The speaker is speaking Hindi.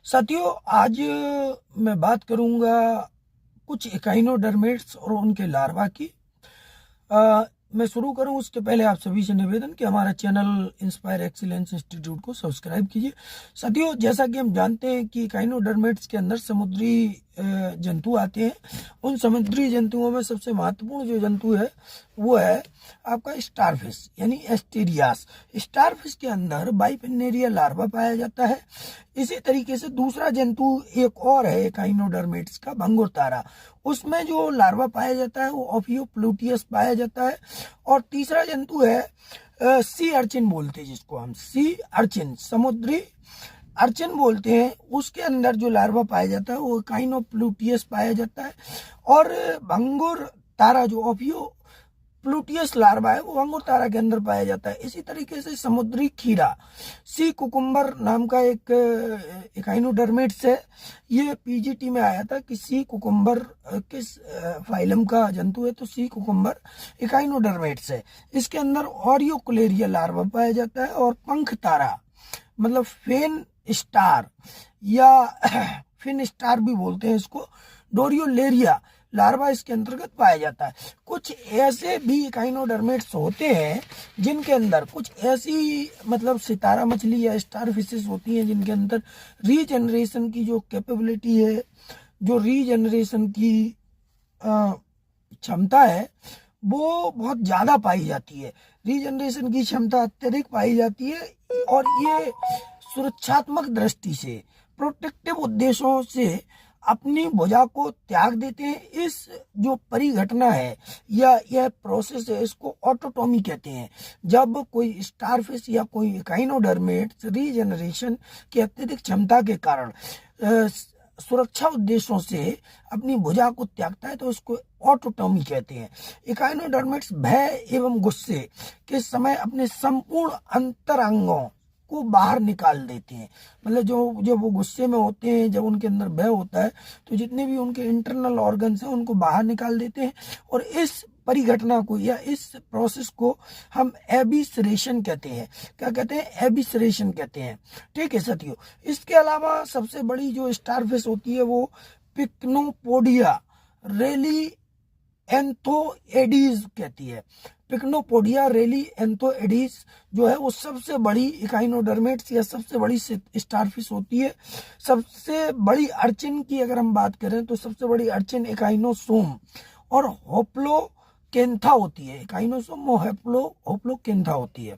साथियों, आज मैं बात करूंगा कुछ इकाइनोडर्मेट्स और उनके लार्वा की। मैं शुरू करूं उसके पहले आप सभी से निवेदन कि हमारा चैनल इंस्पायर एक्सीलेंस इंस्टीट्यूट को सब्सक्राइब कीजिए। साथियों, जैसा कि हम जानते हैं कि इकाइनोडर्मेट्स के अंदर समुद्री जंतु आते हैं। उन समुद्री जंतुओं में सबसे महत्वपूर्ण जो जंतु है वो है आपका स्टारफिश यानी एस्टेरियास। स्टारफिश के अंदर बाइफिनेरिया लार्वा पाया जाता है। इसी तरीके से दूसरा जंतु एक और है इकाइनोडर्मेट्स का, भंगुर तारा। उसमें जो लार्वा पाया जाता है वो ओफियोप्लूटियस पाया जाता है। और तीसरा जंतु है सी अर्चिन बोलते हैं, जिसको हम सी अर्चिन समुद्री अर्चिन बोलते हैं। उसके अंदर जो लार्वा पाया जाता है वो काइनोप्लूटियस पाया जाता है। और भंगुर तारा जो ओफियो प्लूटियस लार्वा है वो भंगुर तारा के अंदर पाया जाता है। इसी तरीके से समुद्री खीरा सी कुकुम्बर नाम का एक इकाइनोडर्मेट्स है। ये पीजीटी में आया था कि सी कुकुम्बर किस फाइलम का जंतु है, तो सी कुकुम्बर इकाइनोडर्मेट्स है। इसके अंदर ऑरियोकुलेरिया लार्वा पाया जाता है। और पंख तारा मतलब फेन स्टार या फिन स्टार भी बोलते हैं इसको, डोरियोलेरिया लार्वा इसके अंतर्गत पाया जाता है। कुछ ऐसे भी इकाइनोडर्मेट्स होते हैं जिनके अंदर कुछ ऐसी मतलब सितारा मछली या स्टार फिशेस होती हैं जिनके अंदर रीजनरेशन की जो कैपेबिलिटी है, जो रीजनरेशन की क्षमता है वो बहुत ज़्यादा पाई जाती है। रीजनरेशन की क्षमता अत्यधिक पाई जाती है और ये सुरक्षात्मक दृष्टि से, प्रोटेक्टिव उद्देश्यों से अपनी भुजा को त्याग देते हैं। इस जो परिघटना है या यह प्रोसेस है इसको ऑटोटॉमी कहते हैं। जब कोई स्टारफिश या कोई इकाइनोडर्मेट्स रीजनरेशन की अत्यधिक क्षमता के कारण सुरक्षा उद्देश्यों से अपनी भुजा को त्यागता है तो उसको ऑटोटॉमी कहते हैं। इकाइनोडर्मेट्स भय एवं गुस्से के समय अपने संपूर्ण अंतरंगों को बाहर निकाल देते हैं। मतलब जब वो गुस्से में होते हैं, जब उनके अंदर भय होता है तो जितने भी उनके इंटरनल ऑर्गन्स हैं उनको बाहर निकाल देते हैं। और इस परिघटना को या इस प्रोसेस को हम एबिसरेशन कहते हैं। क्या कहते हैं? एबिसरेशन कहते हैं। ठीक है साथियों, इसके अलावा सबसे बड़ी जो स्टारफिश होती है वो पिक्नोपोडिया रेली एंथोएडीज कहती है। पिक्नोपोडिया रेली एंथोएडीज जो है वो सबसे बड़ी इकाइनोडर्मेट्स या सबसे बड़ी स्टारफिश होती है। सबसे बड़ी अर्चिन की अगर हम बात करें तो सबसे बड़ी अर्चिन इकाइनोसोम और होप्लोकेंथा होती है। इकाइनोसोम और होप्लोकेंथा होती है।